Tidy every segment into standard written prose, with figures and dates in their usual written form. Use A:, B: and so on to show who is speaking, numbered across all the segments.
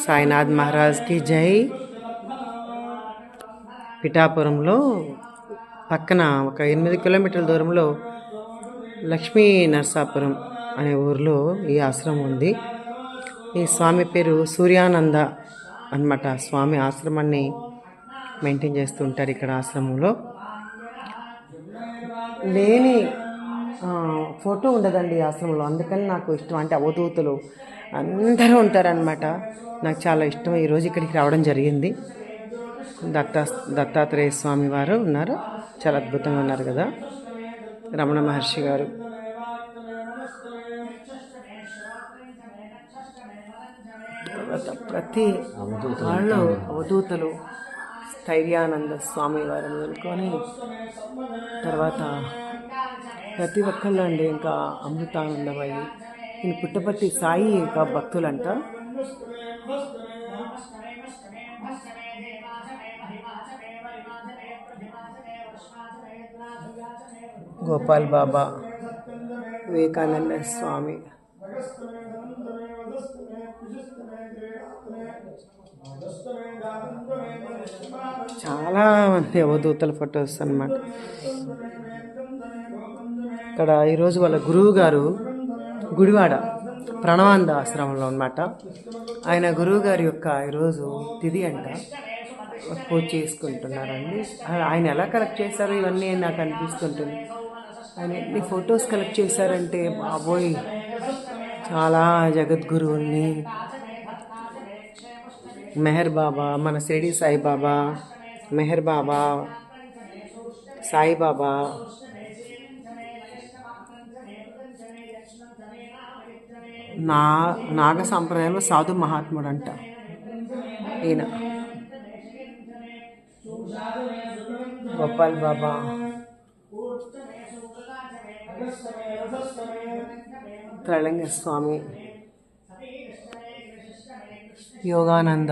A: సాయినాథ్ మహారాజ్కి జై. పిఠాపురంలో పక్కన ఒక 8 కిలోమీటర్ల దూరంలో లక్ష్మీ నరసాపురం అనే ఊరిలో ఈ ఆశ్రమం ఉంది. ఈ స్వామి పేరు సూర్యానంద అన్నమాట. స్వామి ఆశ్రమాన్ని మెయింటైన్ చేస్తూ ఉంటారు ఇక్కడ ఆశ్రమంలో. లేని ఫోటో ఉండదండి ఈ ఆశ్రమంలో, అందుకని నాకు ఇష్టం. అంటే అవధూతలు అందరూ ఉంటారనమాట, నాకు చాలా ఇష్టం. ఈరోజు ఇక్కడికి రావడం జరిగింది. దత్తాత్రేయ స్వామి వారు ఉన్నారు, చాలా అద్భుతంగా ఉన్నారు కదా. రమణ మహర్షి గారు, ప్రతి వాళ్ళు అవధూతలు, స్థైర్యానంద స్వామి వారు మొదలుకొని తర్వాత ప్రతి ఒక్కళ్ళు అండి. ఇంకా అమృతానందమయ్యి ఈయన పుట్టపర్తి సాయి యొక్క భక్తులంట. గోపాల్ బాబా, వివేకానంద స్వామి, చాలా మంది అవధూతల ఫొటోస్ అన్నమాట. ఇక్కడ ఈరోజు వాళ్ళ గురువు గారు గుడివాడ ప్రణవానంద ఆశ్రమంలో అన్నమాట. ఆయన గురువు గారి యొక్క ఈరోజు తిథి అంట, పూజ చేసుకుంటున్నారండి. ఆయన ఎలా కలెక్ట్ చేశారో ఇవన్నీ నాకు అనిపిస్తుంటుంది. ఆయన ఎన్ని ఫొటోస్ కలెక్ట్ చేశారంటే బాబోయ్, చాలా జగద్గురువుల్ని. మెహర్ బాబా, మన షిరిడి సాయిబాబా, మెహర్ బాబా, సాయిబాబా, నాగ సాంప్రదాయంలో సాధు మహాత్ముడు అంట ఈయన. గోపాల్ బాబా, త్రైలింగ స్వామి, యోగానంద,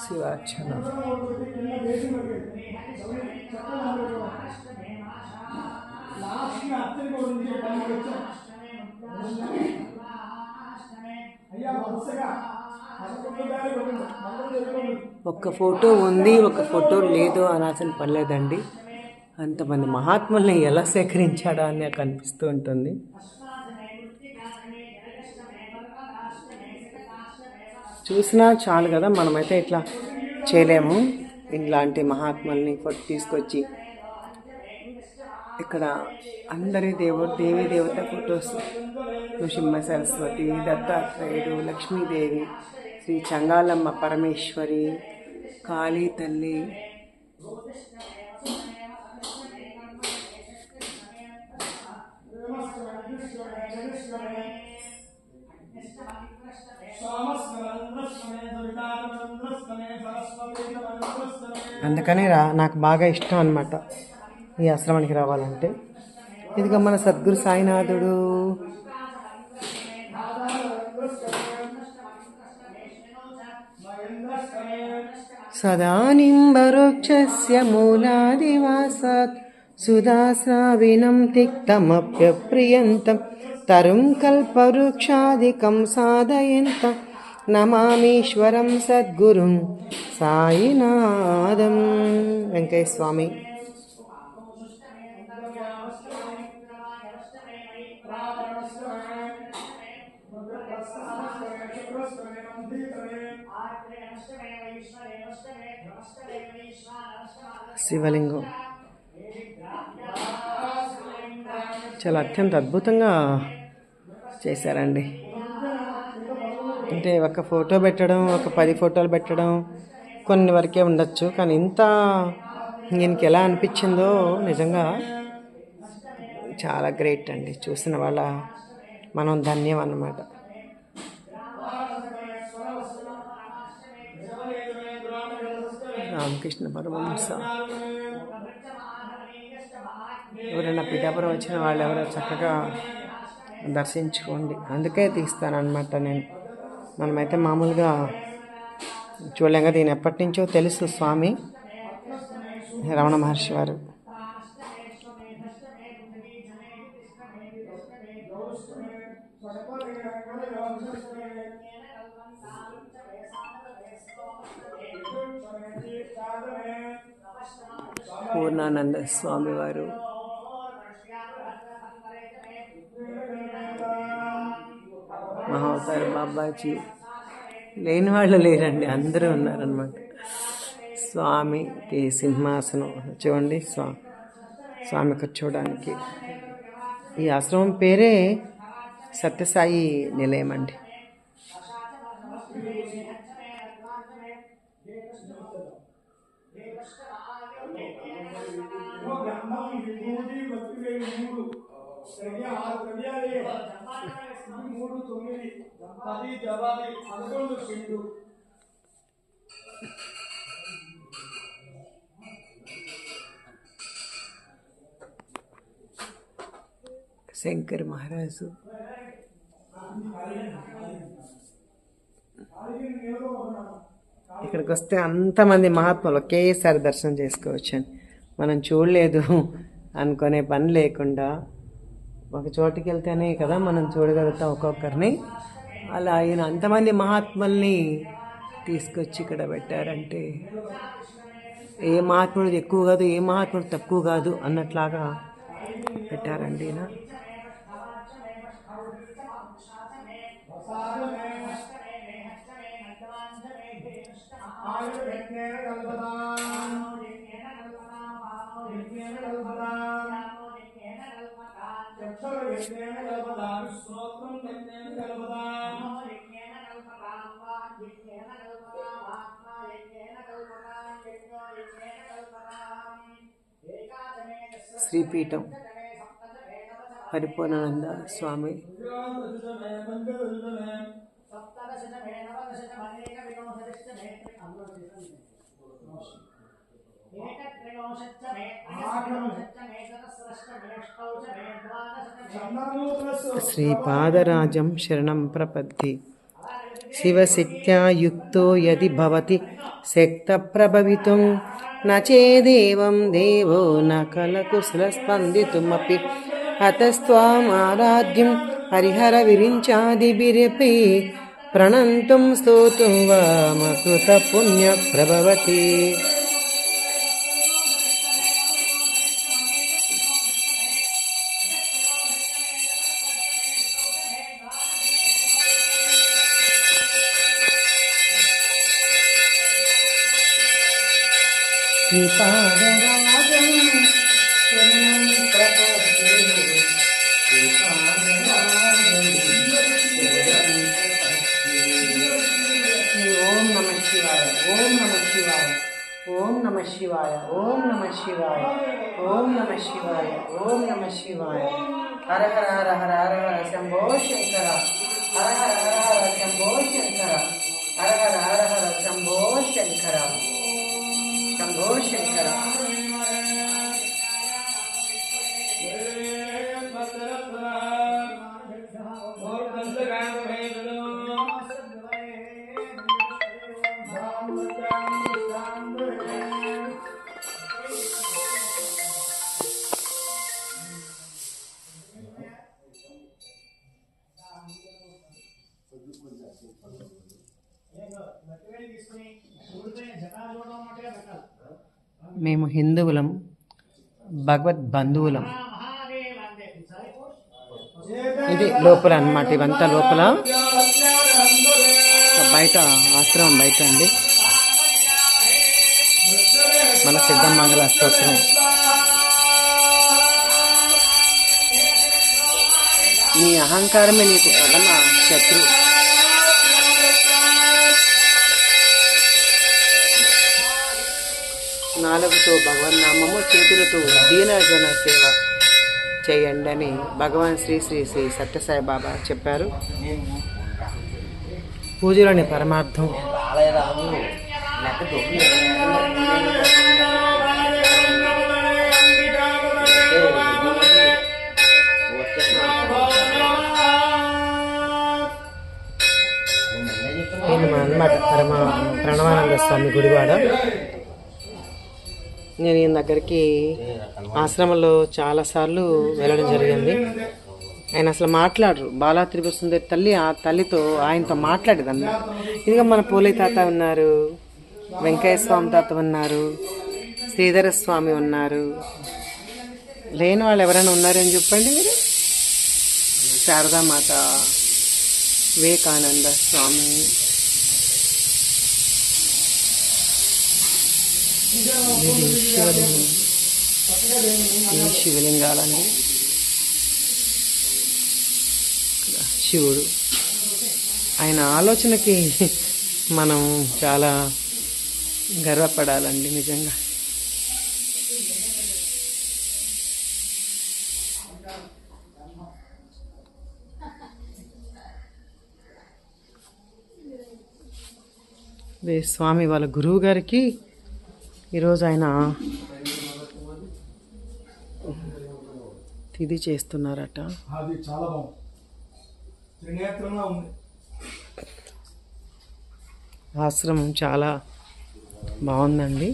A: శివార్చన, ఒక్క ఫోటో ఉంది ఒక ఫోటో లేదు అనాల్సిన పర్లేదండి. అంతమంది మహాత్ముల్ని ఎలా సేకరించాడా అని నాకు అనిపిస్తూ ఉంటుంది. చూసినా చాలు కదా, మనమైతే ఇట్లా చేయలేము. ఇలాంటి మహాత్ముల్ని తీసుకొచ్చి ఇక్కడ అందరి దేవీ దేవత ఫొటోస్, నృసింహ సరస్వతి, దత్తాత్రేయుడు, లక్ష్మీదేవి, శ్రీ చంగాలమ్మ పరమేశ్వరి, కాళీ తల్లి, అందుకనే నాకు బాగా ఇష్టం అన్నమాట ఈ ఆశ్రమానికి రావాలంటే. ఇదిగా మన సద్గురు సాయినాథుడు. సదా నింబరుక్షస్య మూలాదివాసాత్ సుధాస్రావినం తిక్తమప్యప్రియంతం తరుం కల్పవృక్షాదికం సాధయంతం నమామీశ్వరం సద్గురుం సాయినాథం. వెంకయ్య స్వామి. శివలింగం చాలా అత్యంత అద్భుతంగా చేశారండి. అంటే ఒక ఫోటో పెట్టడం, ఒక 10 ఫోటోలు పెట్టడం కొన్ని వరకే ఉండొచ్చు, కానీ ఇంత ఈయనకి ఎలా అనిపించిందో నిజంగా చాలా గ్రేట్ అండి. చూసిన వాళ్ళ మనం ధన్యం అన్నమాట. రామకృష్ణ పరమహంస. ఎవరైనా పిఠాపురం వచ్చిన వాళ్ళు ఎవరో చక్కగా దర్శించుకోండి, అందుకే తీస్తానన్నమాట నేను. మనమైతే మామూలుగా చూడలేం కదా, దీని ఎప్పటి నుంచో తెలుసు స్వామి. రమణ మహర్షి వారు. పూర్ణానంద స్వామి వారు, మహావతార్ బాబాజీ, లేని వాళ్ళు లేరండి, అందరూ ఉన్నారనమాట. స్వామికి సింహాసనం చూడండి, స్వామి కూర్చోవడానికి. ఈ ఆశ్రమం పేరే సత్యసాయి నిలయం అండి. శంకర్ మహారాజు, ఇక్కడికి వస్తే అంతమంది మహాత్ములు ఒకేసారి దర్శనం చేసుకోవచ్చండి. మనం చూడలేదు అనుకునే పని లేకుండా ఒక చోటుకి వెళ్తేనే కదా మనం చూడగలుగుతాం ఒక్కొక్కరిని. అలా ఆయన అంతమంది మహాత్ముల్ని తీసుకొచ్చి ఇక్కడ పెట్టారంటే ఏ మహాత్ముడు ఎక్కువ కాదు, ఏ మహాత్ముడు తక్కువ కాదు అన్నట్లాగా పెట్టారండి ఈయన. శ్రీపీఠం పరిపూర్ణానంద స్వామి. శ్రీపాదరాజం శరణం ప్రపద్ది. శివశక్త్యా యుక్తో యది భవతి శక్త ప్రభవితుం నచేదేవం దేవో న కలకుశలస్పందితుమపి అతస్త్వామారాధ్యం హరిహర విరించాదిభిరపి ప్రణంతుం స్తోతుం వా మకృత పుణ్య ప్రభవతి. శ్రీపాదరాజం శరణం ప్రపద్యే. ఓం నమ శివాయ, ఓం నమ శివాయ, ఓం నమ శివాయ, ఓం నమ శివాయ, ఓం నమ శివాయ, ఓం నమ శివాయ. హర హర హర హర హర హర శంభో శంకర, హర హర హర హర శంభో శంకర, హర హర హర హర శంభో శంకర, శంభో శంకర. మేము హిందువులం, భగవద్ బంధువులం. ఇది లోపల అన్నమాట, ఇవంతా లోపల. బయట ఆశ్రమం బయట అండి. మన సిద్ధమంగళ స్తోత్రం. నీ అహంకారమే నీకు ప్రథమ శత్రు. నాలుగుతో భగవన్నామము, చేతులతో దీనజన సేవ చేయండి అని భగవాన్ శ్రీ శ్రీ శ్రీ సత్యసాయి బాబా చెప్పారు. పూజలోని పరమార్థం అన్నమాట. ప్రణవానంద స్వామి గుడివాడ. నేను ఈయన దగ్గరికి ఆశ్రమంలో చాలాసార్లు వెళ్ళడం జరిగింది. ఆయన అసలు మాట్లాడరు. బాలా త్రిపుర సుందరి తల్లి ఆ తల్లితో ఆయనతో మాట్లాడేదన్న. ఇదిగా మన పోలీ తాత ఉన్నారు, వెంకయ్య స్వామి తాత ఉన్నారు, శ్రీధర స్వామి ఉన్నారు. లేని వాళ్ళు ఎవరైనా ఉన్నారని చెప్పండి మీరు. శారదామాత, వివేకానంద స్వామి, శివలింగం, ఈ శివలింగాలండి. శివుడు ఆయన ఆలోచనకి మనం చాలా గర్వపడాలండి నిజంగా. స్వామి వాళ్ళ గురువు గారికి ఈరోజు ఆయన తిథి చేస్తున్నారట.
B: అది చాలా బాగుంది, త్రినేత్రంగా ఉంది.
A: ఆశ్రమం చాలా బాగుందండి.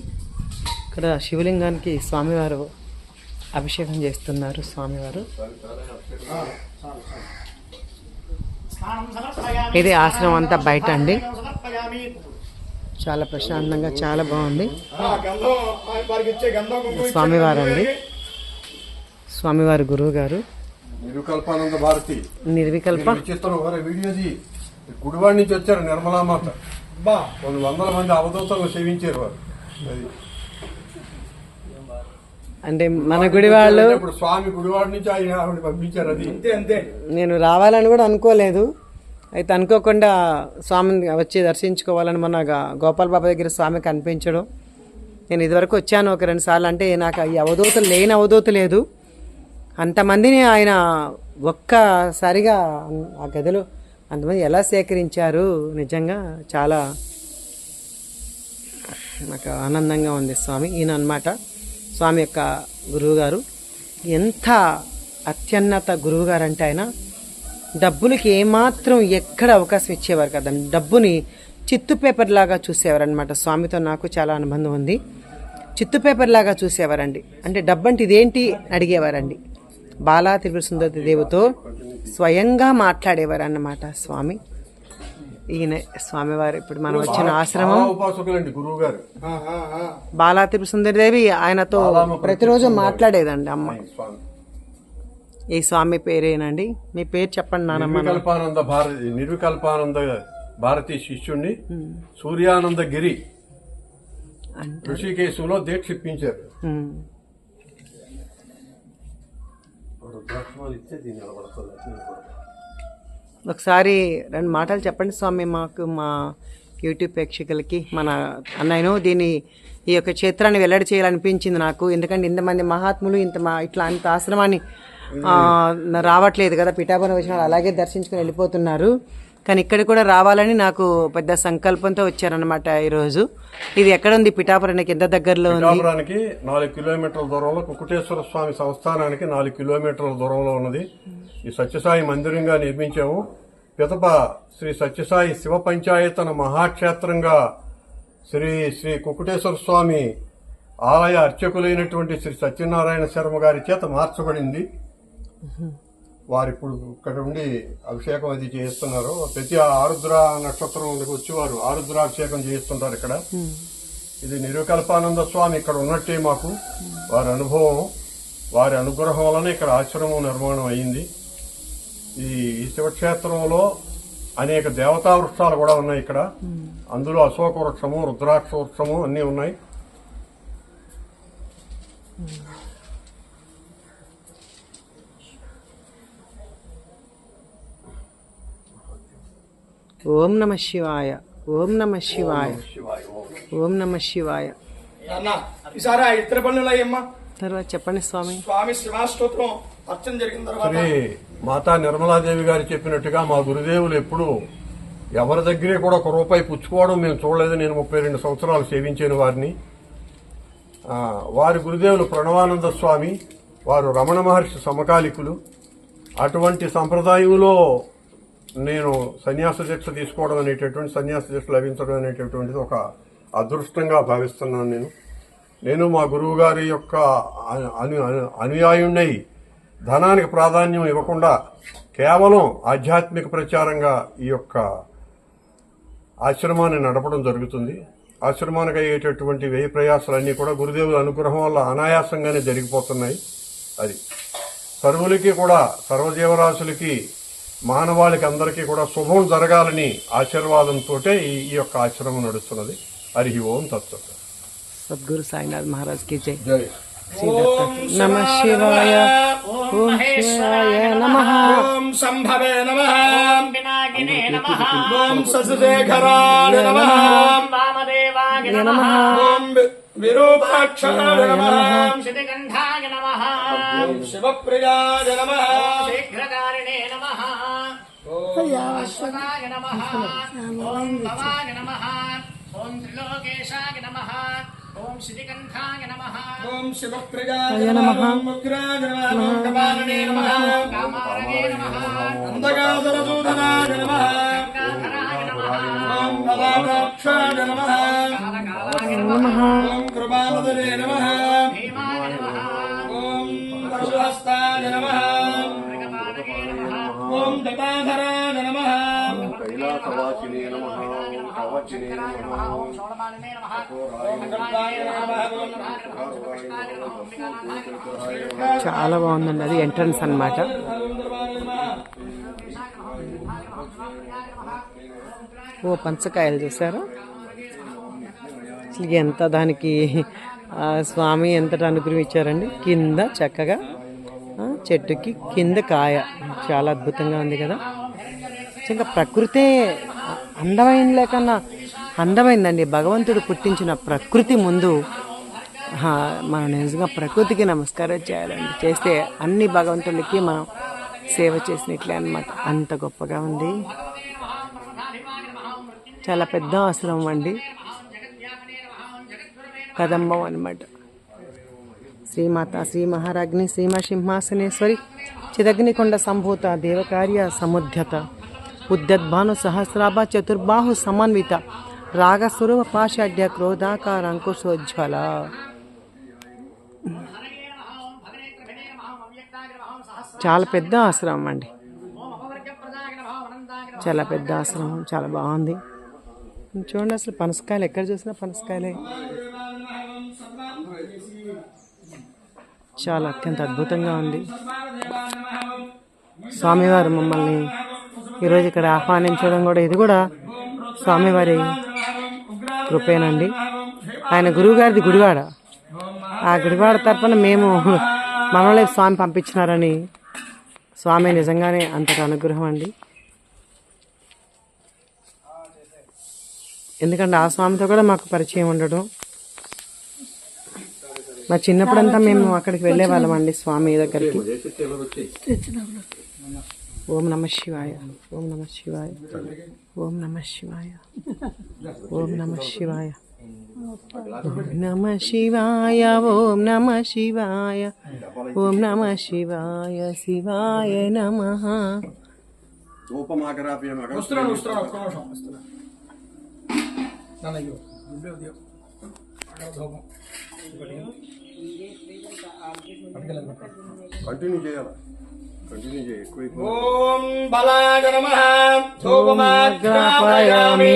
A: ఇక్కడ శివలింగానికి స్వామివారు అభిషేకం చేస్తున్నారు. స్వామివారు ఇది ఆశ్రమం అంతా బయట అండి. చాలా ప్రశాంతంగా చాలా బాగుంది. స్వామివారు అండి, స్వామివారి గురువు గారు
C: నిర్వికల్పానంద భారతి
A: నిర్వికల్ప
C: వీడియోది గుడివాడి నుంచి వచ్చారు. నిర్మలామాత కొన్ని వందల మంది అవధూతలను సేవించారు వారు.
A: అంటే మన గుడి వాళ్ళు
C: ఇప్పుడు స్వామి గుడివాడి నుంచి ఆయన పంపించారు. అది
B: అంతే అంతే.
A: నేను రావాలని కూడా అనుకోలేదు. అయితే అనుకోకుండా స్వామిని వచ్చి దర్శించుకోవాలని మొన్న గోపాల్ బాబా దగ్గర స్వామి కనిపించడం. నేను ఇదివరకు వచ్చాను ఒక 2 సార్లు. అంటే నాకు ఈ అవధూతలు లేని అవధూత లేదు. అంతమందిని ఆయన ఒక్కసారిగా ఆ గదిలో అంతమంది ఎలా సేకరించారు, నిజంగా చాలా నాకు ఆనందంగా ఉంది. స్వామి ఈయన అన్నమాట స్వామి యొక్క గురువుగారు. ఎంత అత్యున్నత గురువుగారు అంటే ఆయన డబ్బులకి ఏమాత్రం ఎక్కడ అవకాశం ఇచ్చేవారు కదండి. డబ్బుని చిత్తు పేపర్ లాగా చూసేవారనమాట. స్వామితో నాకు చాలా అనుబంధం ఉంది. చిత్తు పేపర్ లాగా చూసేవారండి. అంటే డబ్బు అంటే ఇదేంటి అడిగేవారండి. బాలా త్రిపుర సుందరి దేవితో స్వయంగా మాట్లాడేవారు అన్నమాట స్వామి. ఈయన స్వామివారు ఇప్పుడు మనం వచ్చిన ఆశ్రమం
C: ఉపాసకులండి గురువు గారు.
A: బాలా త్రిపుర సుందరి దేవి ఆయనతో ప్రతిరోజు మాట్లాడేదండి అమ్మ. ఈ స్వామి పేరేనండి. మీ పేరు చెప్పండి నానమ్మ.
C: నిర్వికల్పానంద భారతీ శిష్యుణ్ణి సూర్యానంద గిరి ఋషికేశంలో దీక్ష ఇప్పించారు.
A: ఒకసారి 2 మాటలు చెప్పండి స్వామి మాకు, మా యూట్యూబ్ ప్రేక్షకులకి. మన అన్నయ్యను ఈ యొక్క క్షేత్రాన్ని వెల్లడి చేయాలనిపించింది నాకు. ఎందుకంటే ఇంతమంది మహాత్ములు ఇట్లా అంత ఆశ్రమాన్ని రావట్లేదు కదా. పిఠాపురం వచ్చిన అలాగే దర్శించుకుని వెళ్ళిపోతున్నారు. కానీ ఇక్కడ కూడా రావాలని నాకు పెద్ద సంకల్పంతో వచ్చారనమాట ఈరోజు. ఇది ఎక్కడ ఉంది? పిఠాపురానికి ఎంత దగ్గరలో ఉంది?
C: పిఠాపురానికి 4 కిలోమీటర్ల దూరంలో, కుకుటేశ్వర స్వామి సంస్థానానికి 4 కిలోమీటర్ల దూరంలో ఉన్నది. ఈ సత్యసాయి మందిరంగా నిర్మించాము. పిదప శ్రీ సత్యసాయి శివ పంచాయతన మహాక్షేత్రంగా శ్రీ శ్రీ కుకుటేశ్వర స్వామి ఆలయ అర్చకులైనటువంటి శ్రీ సత్యనారాయణ శర్మ గారి చేత మార్చబడింది. వారు ఇప్పుడు ఇక్కడ ఉండి అభిషేకం అది చేస్తున్నారు. ప్రతి ఆరుద్ర నక్షత్రం వచ్చి వారు ఆరుద్రాభిషేకం చేస్తుంటారు ఇక్కడ. ఇది నిర్వికల్పానంద స్వామి ఇక్కడ ఉన్నట్టే మాకు వారి అనుభవం, వారి అనుగ్రహం వలన ఇక్కడ ఆశ్రమం నిర్మాణం అయింది. ఈ శివక్షేత్రంలో అనేక దేవతా వృక్షాలు కూడా ఉన్నాయి ఇక్కడ. అందులో అశోక వృక్షము, రుద్రాక్ష వృక్షము అన్నీ ఉన్నాయి.
A: ఓం నమ శివాయ, ఓం నమ శివాయ, ఓం నమ శివాయ.
B: ఈసారి ఆ ఇతర పనులు అయ్యమ్మా.
A: తర్వాత చెప్పండి స్వామి.
B: స్వామి శివాష్టోత్రం అర్చన జరిగిన తర్వాత
C: శ్రీ మాతా నిర్మలాదేవి గారు చెప్పినట్టుగా మా గురుదేవులు ఎప్పుడు ఎవరి దగ్గరే కూడా 1 రూపాయి పుచ్చుకోవడం మేము చూడలేదు. నేను 32 సంవత్సరాలు సేవించాను వారిని. వారి గురుదేవులు ప్రణవానంద స్వామి, వారు రమణ మహర్షి సమకాలికులు. అటువంటి సంప్రదాయంలో నేను సన్యాస దీక్ష తీసుకోవడం అనేటటువంటి, సన్యాస దీక్ష లభించడం అనేటటువంటిది ఒక అదృష్టంగా భావిస్తున్నాను నేను. నేను మా గురువు గారి యొక్క అనుయాయుణ్ణి ధనానికి ప్రాధాన్యం ఇవ్వకుండా కేవలం ఆధ్యాత్మిక ప్రచారంగా ఈ యొక్క ఆశ్రమాన్ని నడపడం జరుగుతుంది. ఆశ్రమానికి అయ్యేటటువంటి వ్యయ ప్రయాసాలన్నీ కూడా గురుదేవుల అనుగ్రహం వల్ల అనాయాసంగానే జరిగిపోతున్నాయి. అది సర్వులకి కూడా, సర్వజీవరాశులకి, మానవాళికి అందరికీ కూడా శుభం జరగాలని ఆశీర్వాదంతో ఈ యొక్క ఆశ్రమం నడుస్తున్నది. హరి ఓం తత్సత్.
A: సద్గురు సాయినాథ్ మహారాజ్ కి జై.
C: జై.
A: శ్రీ దత్తాత్రేయ నమ శివాయ. ఓం శివాయ నమః.
B: ఓం సంభవే నమః. ఓం పినాకినే నమః. ఓం శశిశేఖరాయ నమః. ఓం వామదేవాయ నమః. ఓం విరూపాక్షాయ నమః. ఓం శితికంఠాయ నమః. ఓం శివప్రియాయ నమః. శీఘ్రకారిణే నమః. ఓం అశ్వతాయ నమః. ఓం భవాయ నమః. ఓం త్రిలోకేశాయ నమః. ఓం శితికంఠాయ నమః. ఓం శివప్రియాయ నమః. ఓం ఉగ్రాయ నమః. ఓం కపాలినే నమః. ఓం కామారగే నమః. అంధకాసురదూతనాయ నమః. గంగాధరాయ నమః. ఓం నవాక్షాయ నమః. కాలకాలాయ నమః. ఓం కృపావదనే నమః. భీమాయ నమః. ఓం పశుహస్తాయ నమః. మృగపాలగే నమః. ఓం దతాధరాయ నమః.
C: కైలాసవాసినే నమః. కవచినే నమః.
B: ఓం శోణపాలినే నమః. ఓం గణపాయ నమః. ఓం కృష్ణాయ నమః. ఓం వికానాయ నమః.
A: చాలా బాగుందండి. అది ఎంట్రన్స్ అన్నమాట. ఓ పంచకాయలు చూసారా? అసలు ఎంత దానికి స్వామి ఎంతటి అనుగ్రహం ఇచ్చారండి. కింద చక్కగా చెట్టుకి కింద కాయ చాలా అద్భుతంగా ఉంది కదా. ఇంకా ప్రకృతే అందమైన లేకన్నా అందమైందండి. భగవంతుడు పుట్టించిన ప్రకృతి ముందు మనం నిజంగా ప్రకృతికి నమస్కారం చేయాలండి. చేస్తే అన్ని భగవంతుడికి మనం సేవ చేసినట్లే అన్నమాట. అంత గొప్పగా ఉంది. చాలా పెద్ద ఆశ్రమం అండి. కదంబం అన్నమాట. శ్రీమాత శ్రీ మహారాజ్ని శ్రీమ సింహాసనేశ్వరి చిదగ్నికొండ సంభూత దేవకార్య సముద్యత ఉద్యద్భాను సహస్రాభ చతుర్బాహు సమన్విత రాగస్వరూప పాషాఢ్య క్రోధాకార అంకుశోజ్వల. చాలా పెద్ద ఆశ్రమం అండి. చాలా పెద్ద ఆశ్రమం. చాలా బాగుంది. చూడండి, అసలు పనసకాయలు ఎక్కడ చూసినా పనసకాయలే. చాలా అత్యంత అద్భుతంగా ఉంది. స్వామివారు మమ్మల్ని ఈరోజు ఇక్కడ ఆహ్వానించడం కూడా, ఇది కూడా స్వామివారి కృపేనండి. ఆయన గురువుగారిది గుడివాడ. ఆ గుడివాడ తరపున మేము మనలో స్వామి పంపించినారని, స్వామి నిజంగానే అంతటి అనుగ్రహం అండి. ఎందుకంటే ఆ స్వామితో కూడా మాకు పరిచయం ఉండడం. మా చిన్నప్పుడంతా మేము అక్కడికి వెళ్ళే వాళ్ళం అండి స్వామి దగ్గరికి. ఓం నమ శివాయ. ఓం నమ శివాయ. ఓం నమ శివాయ. ఓం నమ శివాయ. ఓం నమ శివాయ. ఓం నమ శివాయ. ఓం నమ శివాయ. శివాయ నమః.
C: కంటిన్యూ చేయాలి. కంటిన్యూ చేయి. ఎక్కువ
B: ఓం బలాయ నమః. ధూపమాగ్రాపయామి.